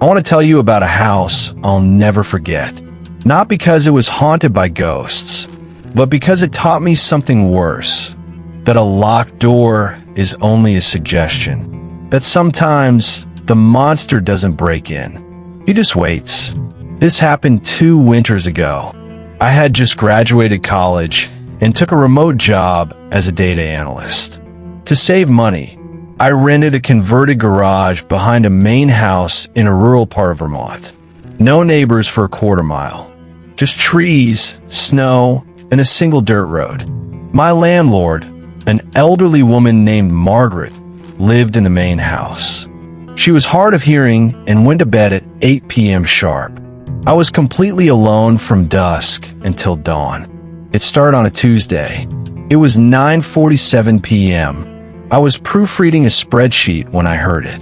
I want to tell you about a house I'll never forget. Not because it was haunted by ghosts, but because it taught me something worse. That a locked door is only a suggestion. That sometimes the monster doesn't break in. He just waits. This happened 2 winters ago. I had just graduated college and took a remote job as a data analyst. To save money, I rented a converted garage behind a main house in a rural part of Vermont. No neighbors for a quarter mile. Just trees, snow, and a single dirt road. My landlord, an elderly woman named Margaret, lived in the main house. She was hard of hearing and went to bed at 8 p.m. sharp. I was completely alone from dusk until dawn. It started on a Tuesday. It was 9:47 p.m. I was proofreading a spreadsheet when I heard it.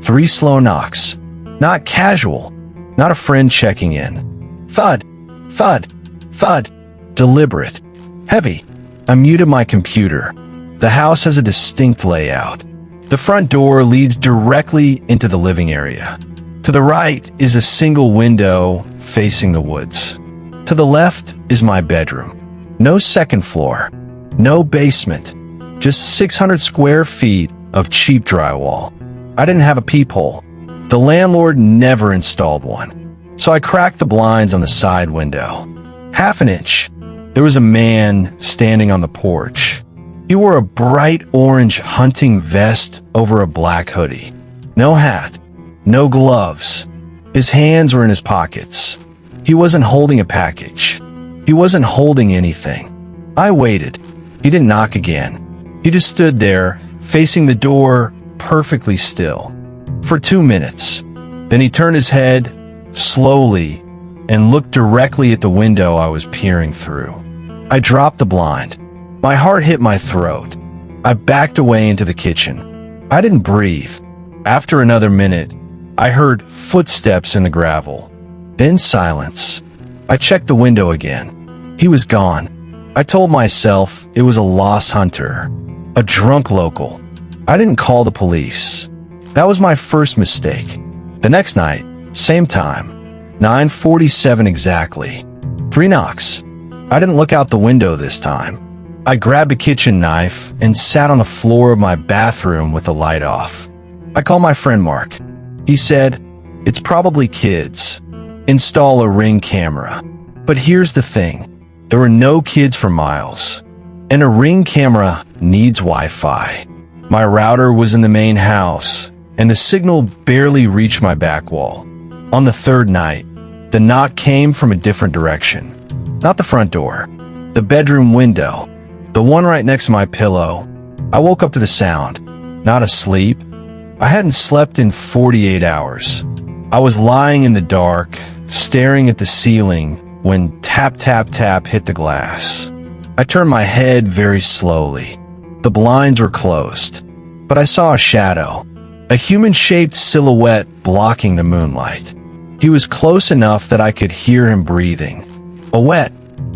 3 slow knocks. Not casual. Not a friend checking in. Thud, thud, thud. Deliberate. Heavy. I muted my computer. The house has a distinct layout. The front door leads directly into the living area. To the right is a single window facing the woods. To the left is my bedroom. No second floor. No basement. Just 600 square feet of cheap drywall. I didn't have a peephole. The landlord never installed one. So I cracked the blinds on the side window. Half an inch. There was a man standing on the porch. He wore a bright orange hunting vest over a black hoodie. No hat. No gloves. His hands were in his pockets. He wasn't holding a package. He wasn't holding anything. I waited. He didn't knock again. He just stood there, facing the door, perfectly still. For 2 minutes. Then he turned his head, slowly, and looked directly at the window I was peering through. I dropped the blind. My heart hit my throat. I backed away into the kitchen. I didn't breathe. After another minute, I heard footsteps in the gravel. Then silence. I checked the window again. He was gone. I told myself it was a lost hunter, a drunk local. I didn't call the police. That was my first mistake. The next night, same time, 9:47 exactly. 3 knocks. I didn't look out the window this time. I grabbed a kitchen knife and sat on the floor of my bathroom with the light off. I called my friend Mark. He said, "It's probably kids. Install a Ring camera." But here's the thing. There were no kids for miles. And a Ring camera needs Wi-Fi. My router was in the main house, and the signal barely reached my back wall. On the 3rd night, the knock came from a different direction. Not the front door. The bedroom window. The one right next to my pillow. I woke up to the sound. Not asleep. I hadn't slept in 48 hours. I was lying in the dark, staring at the ceiling, when tap, tap, tap hit the glass. I turned my head very slowly. The blinds were closed, but I saw a shadow, a human-shaped silhouette blocking the moonlight. He was close enough that I could hear him breathing. A wet,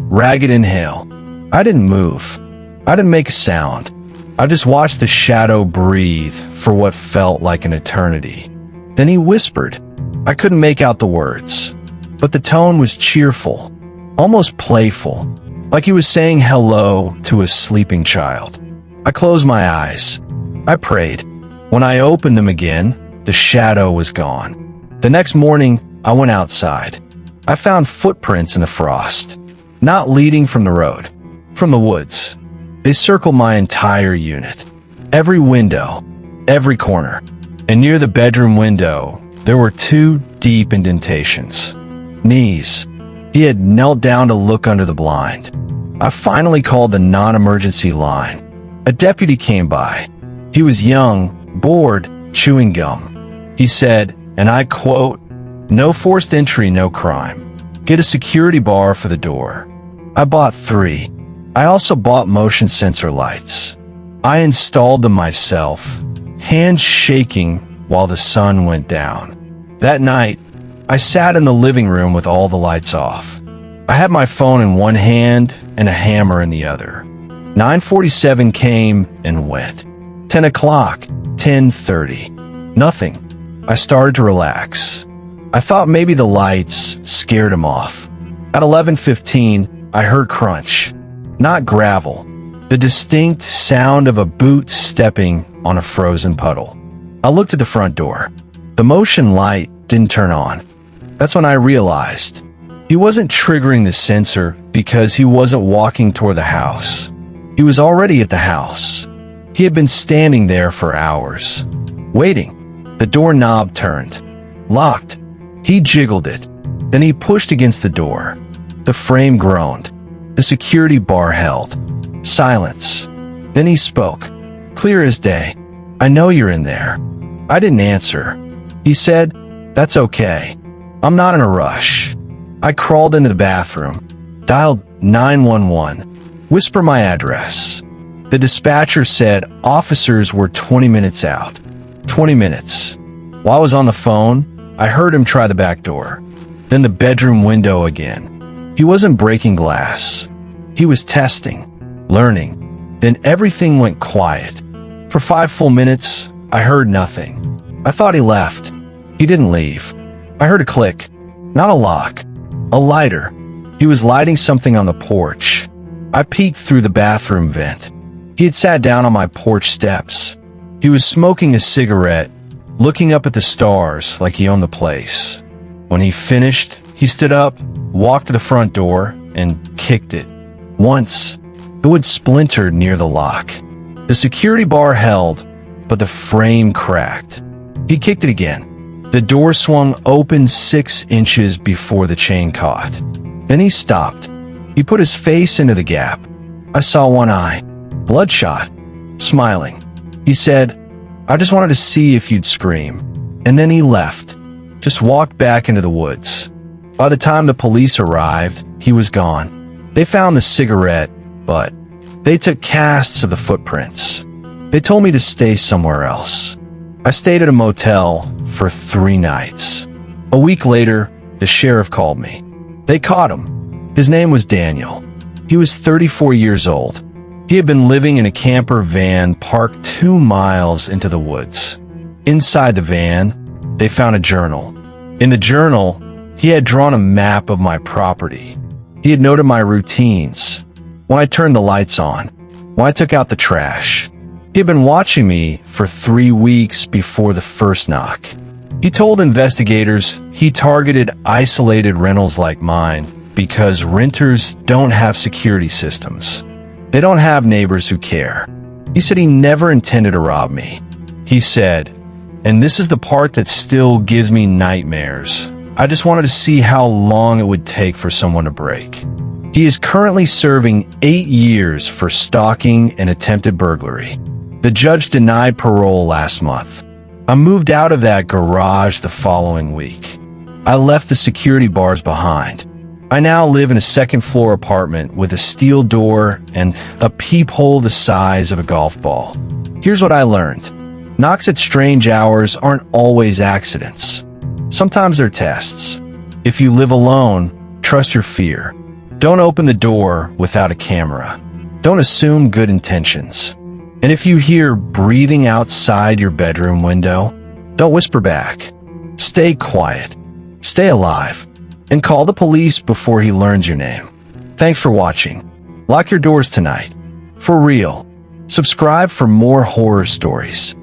ragged inhale. I didn't move. I didn't make a sound. I just watched the shadow breathe for what felt like an eternity. Then he whispered. I couldn't make out the words, but the tone was cheerful, almost playful, like he was saying hello to a sleeping child. I closed my eyes. I prayed. When I opened them again, the shadow was gone. The next morning, I went outside. I found footprints in the frost, not leading from the road, from the woods. They circled my entire unit, every window, every corner, and near the bedroom window, there were 2 deep indentations. Knees. He had knelt down to look under the blind. I finally called the non-emergency line. A deputy came by. He was young, bored, chewing gum. He said, and I quote, "No forced entry, no crime. Get a security bar for the door." I bought 3. I also bought motion sensor lights. I installed them myself, hands shaking while the sun went down. That night, I sat in the living room with all the lights off. I had my phone in one hand and a hammer in the other. 9:47 came and went. 10 o'clock, 10:30. Nothing. I started to relax. I thought maybe the lights scared him off. At 11:15, I heard crunch. Not gravel. The distinct sound of a boot stepping on a frozen puddle. I looked at the front door. The motion light didn't turn on. That's when I realized he wasn't triggering the sensor because he wasn't walking toward the house. He was already at the house. He had been standing there for hours, waiting. The doorknob turned. Locked. He jiggled it. Then he pushed against the door. The frame groaned. The security bar held. Silence. Then he spoke, clear as day. "I know you're in there." I didn't answer. He said, "That's okay. I'm not in a rush." I crawled into the bathroom, dialed 911, whispered my address. The dispatcher said officers were 20 minutes out. 20 minutes. While I was on the phone, I heard him try the back door, then the bedroom window again. He wasn't breaking glass. He was testing, learning. Then everything went quiet. For 5 full minutes, I heard nothing. I thought he left. He didn't leave. I heard a click. Not a lock. A lighter. He was lighting something on the porch. I peeked through the bathroom vent. He had sat down on my porch steps. He was smoking a cigarette, looking up at the stars like he owned the place. When he finished, he stood up, walked to the front door, and kicked it. Once, the wood splintered near the lock. The security bar held, but the frame cracked. He kicked it again. The door swung open 6 inches before the chain caught. Then he stopped. He put his face into the gap. I saw one eye, bloodshot, smiling. He said, "I just wanted to see if you'd scream." And then he left, just walked back into the woods. By the time the police arrived, he was gone. They found the cigarette, but they took casts of the footprints. They told me to stay somewhere else. I stayed at a motel for 3 nights. A week later, the sheriff called me. They caught him. His name was Daniel. He was 34 years old. He had been living in a camper van parked 2 miles into the woods. Inside the van, they found a journal. In the journal, he had drawn a map of my property. He had noted my routines, when I turned the lights on, when I took out the trash. He had been watching me for 3 weeks before the first knock. He told investigators he targeted isolated rentals like mine because renters don't have security systems. They don't have neighbors who care. He said he never intended to rob me. He said, and this is the part that still gives me nightmares, I just wanted to see how long it would take for someone to break. He is currently serving 8 years for stalking and attempted burglary. The judge denied parole last month. I moved out of that garage the following week. I left the security bars behind. I now live in a second-floor apartment with a steel door and a peephole the size of a golf ball. Here's what I learned. Knocks at strange hours aren't always accidents. Sometimes they're tests. If you live alone, trust your fear. Don't open the door without a camera. Don't assume good intentions. And if you hear breathing outside your bedroom window, don't whisper back. Stay quiet. Stay alive. And call the police before he learns your name. Thanks for watching. Lock your doors tonight. For real. Subscribe for more horror stories.